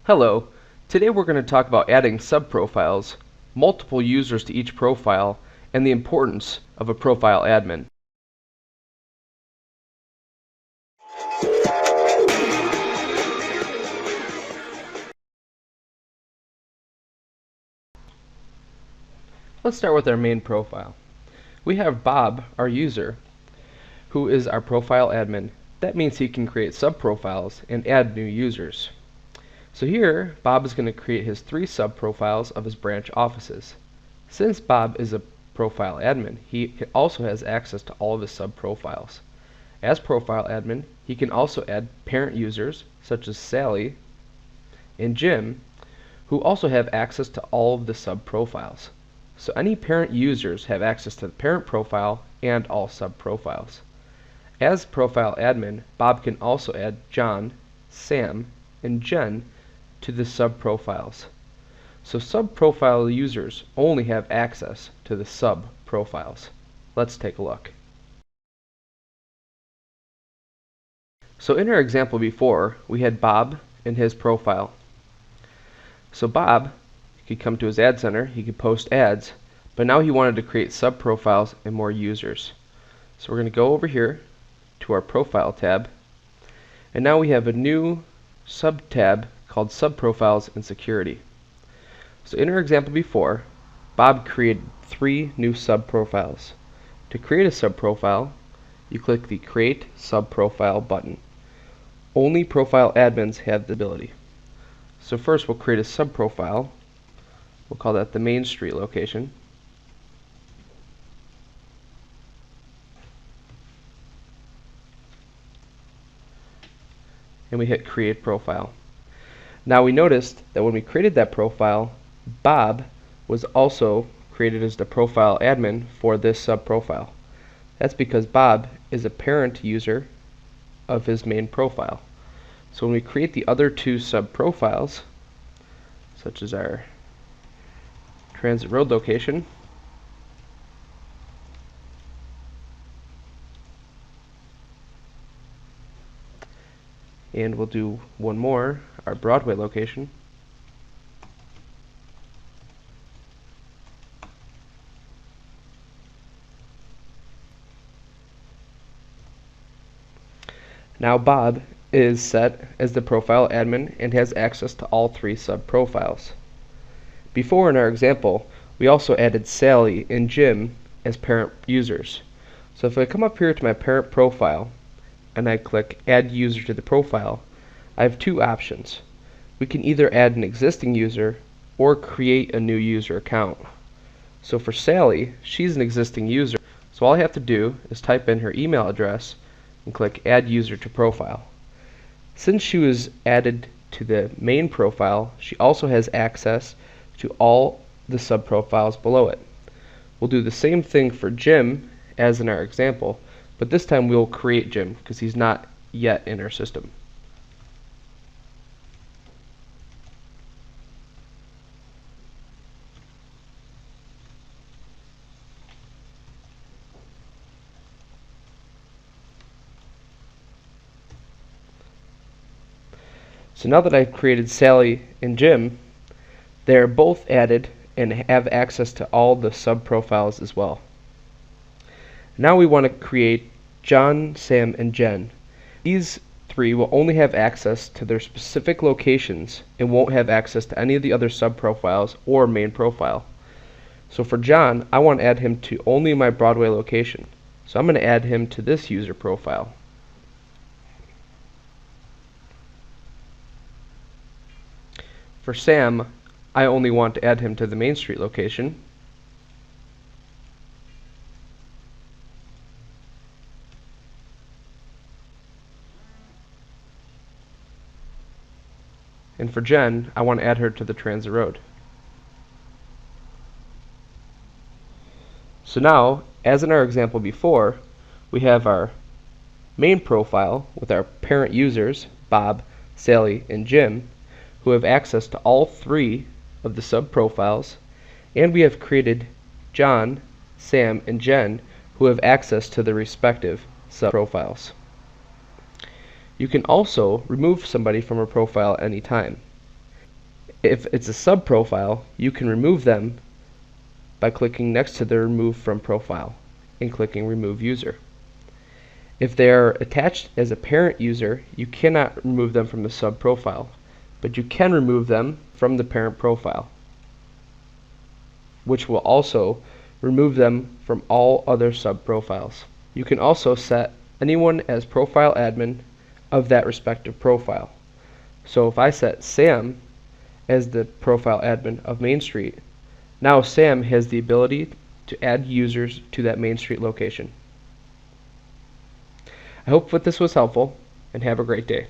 Hello, today we're going to talk about adding subprofiles, multiple users to each profile, and the importance of a profile admin. Let's start with our main profile. We have Bob, our user, who is our profile admin. That means he can create subprofiles and add new users. So here, Bob is going to create his 3 subprofiles of his branch offices. Since Bob is a profile admin, he also has access to all of his subprofiles. As profile admin, he can also add parent users such as Sally and Jim, who also have access to all of the subprofiles. So any parent users have access to the parent profile and all subprofiles. As profile admin, Bob can also add John, Sam, and Jen to the subprofiles. So subprofile users only have access to the subprofiles. Let's take a look. So in our example before, we had Bob in his profile. So Bob could come to his ad center, he could post ads, but now he wanted to create subprofiles and more users. So we're going to go over here to our profile tab, and now we have a new sub-tab called Subprofiles and Security. So in our example before, Bob created 3 new subprofiles. To create a subprofile, you click the Create Subprofile button. Only profile admins have the ability. So first we'll create a subprofile. We'll call that the Main Street location. And we hit Create Profile. Now we noticed that when we created that profile, Bob was also created as the profile admin for this subprofile. That's because Bob is a parent user of his main profile. So when we create the other 2 subprofiles, such as our Transit Road location, and we'll do one more, our Broadway location, now Bob is set as the profile admin and has access to all 3 subprofiles. Before in our example, we also added Sally and Jim as parent users. So if I come up here to my parent profile and I click Add User to the profile, I have 2 options. We can either add an existing user or create a new user account. So for Sally, she's an existing user, so all I have to do is type in her email address and click Add User to Profile. Since she was added to the main profile, she also has access to all the subprofiles below it. We'll do the same thing for Jim as in our example, but this time we'll create Jim because he's not yet in our system. So now that I've created Sally and Jim, they're both added and have access to all the subprofiles as well. Now we want to create John, Sam, and Jen. These 3 will only have access to their specific locations and won't have access to any of the other subprofiles or main profile. So for John, I want to add him to only my Broadway location. So I'm going to add him to this user profile. For Sam, I only want to add him to the Main Street location. And for Jen, I want to add her to the Transit Road. So now, as in our example before, we have our main profile with our parent users, Bob, Sally, and Jim, who have access to all 3 of the subprofiles, and we have created John, Sam, and Jen, who have access to the respective subprofiles. You can also remove somebody from a profile at any time. If it's a sub-profile, you can remove them by clicking next to the Remove from Profile and clicking Remove User. If they are attached as a parent user, you cannot remove them from the sub-profile, but you can remove them from the parent profile, which will also remove them from all other sub-profiles. You can also set anyone as profile admin of that respective profile. So if I set Sam as the profile admin of Main Street, now Sam has the ability to add users to that Main Street location. I hope that this was helpful, and have a great day.